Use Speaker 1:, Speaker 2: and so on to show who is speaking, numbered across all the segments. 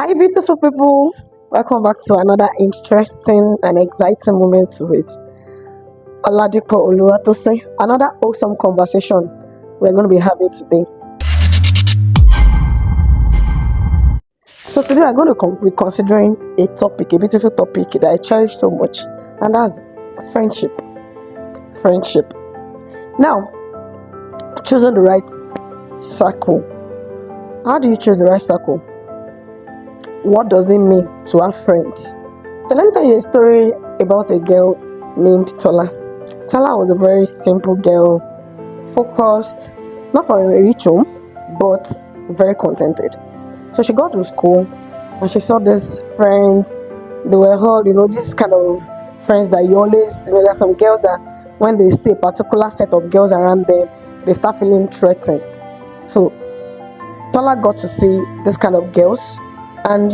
Speaker 1: Hi, beautiful people. Welcome back to another interesting and exciting moment with Oladipo Oluwatose. Another awesome conversation we're going to be having today. So today we're going to be considering a topic, a beautiful topic that I cherish so much, and that's friendship. Friendship. Now, choosing the right circle. How do you choose the right circle? What does it mean to have friends? So let me tell you a story about a girl named Tola. Tola was a very simple girl, focused, not from a rich home, but very contented. So she got to school and she saw these friends. They were all, this kind of friends that you always, there are some girls that when they see a particular set of girls around them, they start feeling threatened. So Tola got to see this kind of girls, and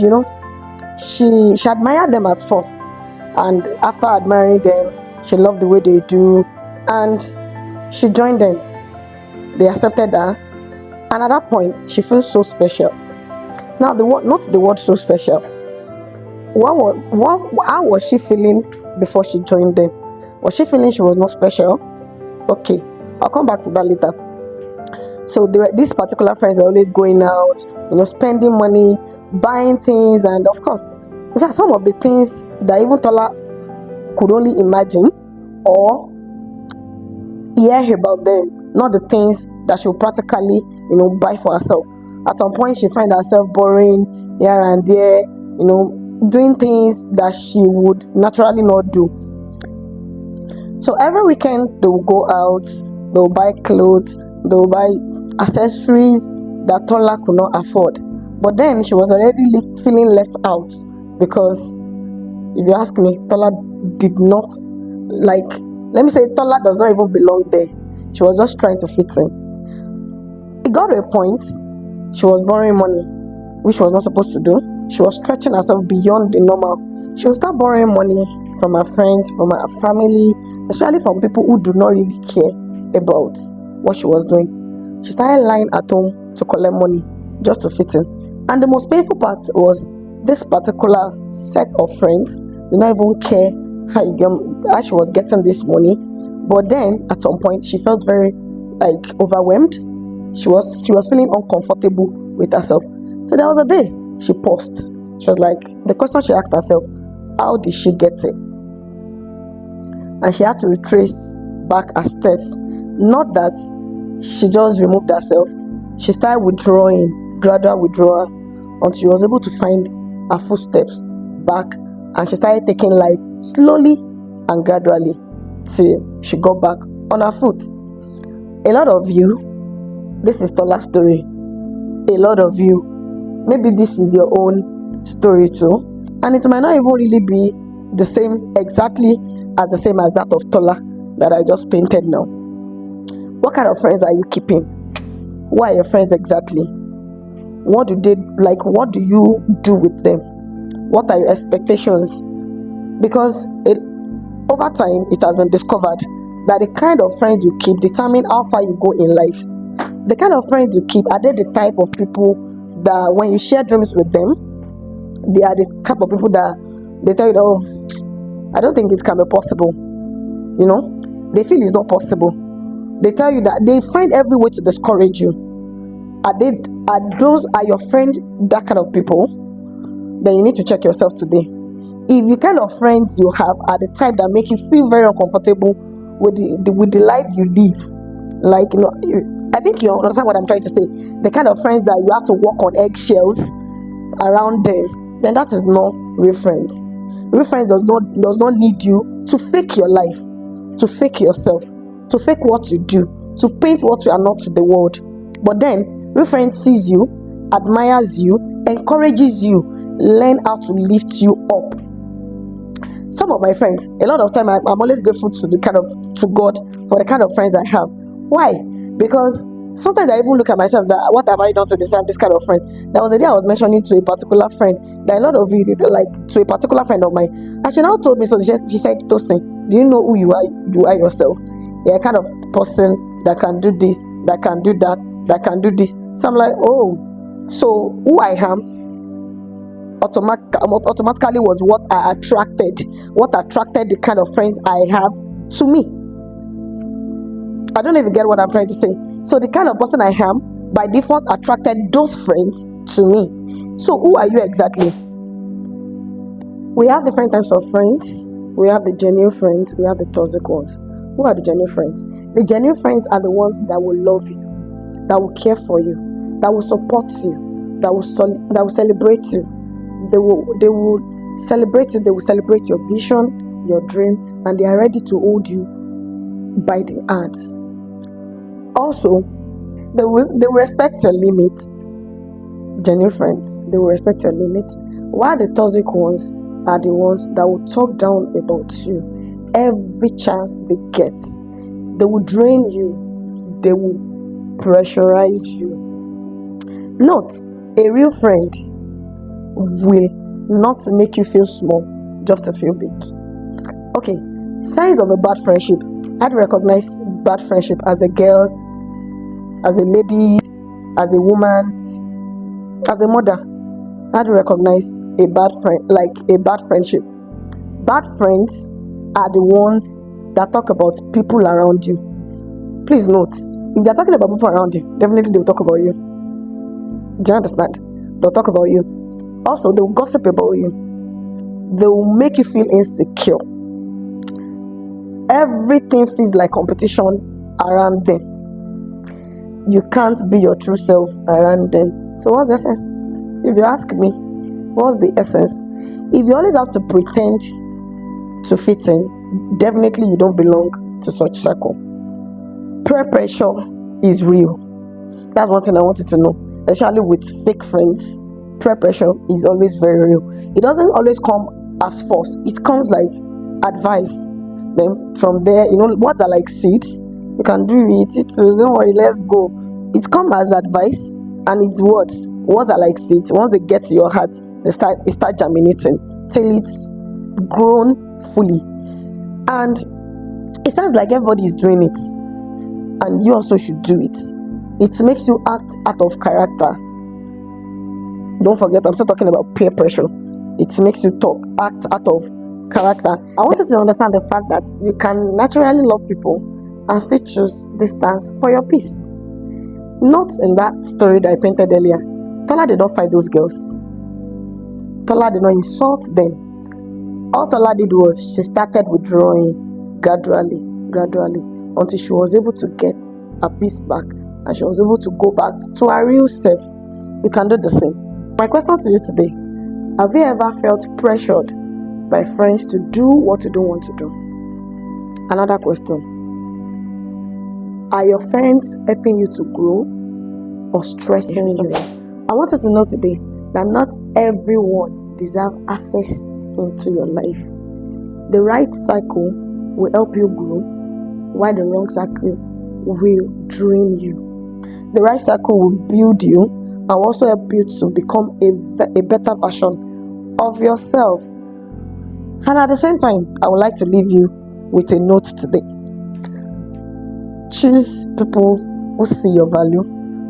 Speaker 1: she admired them at first, and after admiring them, she loved the way they do, and she joined them. They accepted her, and at that point, she feels so special. Now, not the word so special. How was she feeling before she joined them? Was she feeling she was not special? Okay, I'll come back to that later. So these particular friends were always going out, spending money, buying things, and of course, in fact, some of the things that even Tola could only imagine or hear about them, not the things that she would practically, buy for herself. At some point, she find herself borrowing here and there, doing things that she would naturally not do. So every weekend, they will go out, they'll buy clothes, they'll buy accessories that Tola could not afford. But then she was already feeling left out, because if you ask me, Tola did not, let me say, Tola does not even belong there. She was just trying to fit in. It got to a point, she was borrowing money, which she was not supposed to do. She was stretching herself beyond the normal. She would start borrowing money from her friends, from her family, especially from people who do not really care about what she was doing. She started lying at home to collect money just to fit in. And the most painful part was this particular set of friends did not even care how she was getting this money. But then at some point she felt very overwhelmed. She was feeling uncomfortable with herself. So there was a day she paused. She was like, the question she asked herself, how did she get it? And she had to retrace back her steps. Not that she just removed herself. She started withdrawing, gradual withdrawal, until she was able to find her footsteps back, and she started taking life slowly and gradually till she got back on her foot. A lot of you, this is Tola's story. A lot of you, maybe this is your own story too, and it might not even really be the same, exactly as the same as that of Tola that I just painted now. What kind of friends are you keeping? Who are your friends exactly? What do they like? What do you do with them? What are your expectations? Because over time, it has been discovered that the kind of friends you keep determine how far you go in life. The kind of friends you keep, are they the type of people that when you share dreams with them, they are the type of people that they tell you, oh, I don't think it can be possible. They feel it's not possible. They tell you that they find every way to discourage you. Are your friends that kind of people? Then you need to check yourself today. If the kind of friends you have are the type that make you feel very uncomfortable with the life you live, I think you understand what I'm trying to say. The kind of friends that you have to walk on eggshells around them, then that is not real friends. Real friends does not need you to fake your life, to fake yourself, to fake what you do, to paint what you are not to the world. But then real friend sees you, admires you, encourages you, learn how to lift you up. Some of my friends, a lot of time I'm always grateful to God for the kind of friends I have. Why? Because sometimes I even look at myself that what have I done to deserve this kind of friend? There was a day I was mentioning to a particular friend that a lot of you to a particular friend of mine, and she now told me, so she said, Tosin, do you know who you are? You are yourself. You're a kind of person that can do this, that can do that can do this. So I'm like, oh, so who I am automatically was what attracted the kind of friends I have to me. I don't even get what I'm trying to say. So the kind of person I am by default attracted those friends to me. So who are you exactly? We have different types of friends. We have the genuine friends, we have the toxic ones. Who are the genuine friends? The genuine friends are the ones that will love you, that will care for you, that will support you, that will celebrate you. They will celebrate you. They will celebrate your vision, your dream, and they are ready to hold you by the hands. Also, they will respect your limits. Genuine friends, they will respect your limits, while the toxic ones are the ones that will talk down about you every chance they get. They will drain you, they will pressurize you. Note, a real friend will not make you feel small just to feel big. Okay, signs of a bad friendship. How do you recognize bad friendship? As a girl, as a lady, as a woman, as a mother? How do you recognize a bad friend, like a bad friendship? Bad friends are the ones that talk about people around you. Please note, if they're talking about people around you, definitely they will talk about you. Do you understand? They'll talk about you. Also, they will gossip about you. They will make you feel insecure. Everything feels like competition around them. You can't be your true self around them. So what's the essence? If you ask me, what's the essence? If you always have to pretend to fit in, definitely you don't belong to such circle. Peer pressure is real. That's one thing I want you to know. Especially with fake friends, peer pressure is always very real. It doesn't always come as force. It comes like advice. Then from there, words are like seeds. You can do it. Don't worry, let's go. It comes as advice, and it's words. Words are like seeds. Once they get to your heart, it start germinating till it's grown fully. And it sounds like everybody is doing it, and you also should do it. It makes you act out of character. Don't forget, I'm still talking about peer pressure. It makes you act out of character. I want you to understand the fact that you can naturally love people and still choose distance for your peace. Not in that story that I painted earlier. Tola did not fight those girls. Tola did not insult them. All Tola did was she started withdrawing gradually, until she was able to get her peace back and she was able to go back to her real self. You can do the same. My question to you today: have you ever felt pressured by friends to do what you don't want to do? Another question: are your friends helping you to grow or stressing you? I want you to know today that not everyone deserves access into your life. The right cycle will help you grow, while the wrong cycle will drain you. The right cycle will build you and also help you to become a better version of yourself. And at the same time, I would like to leave you with a note today. Choose people who see your value,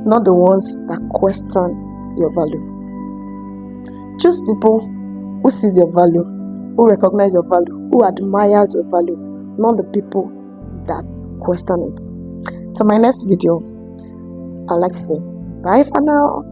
Speaker 1: not the ones that question your value. Choose people who sees your value, who recognize your value, who admires your value, not the people that question it. To my next video, I'd like to say bye for now.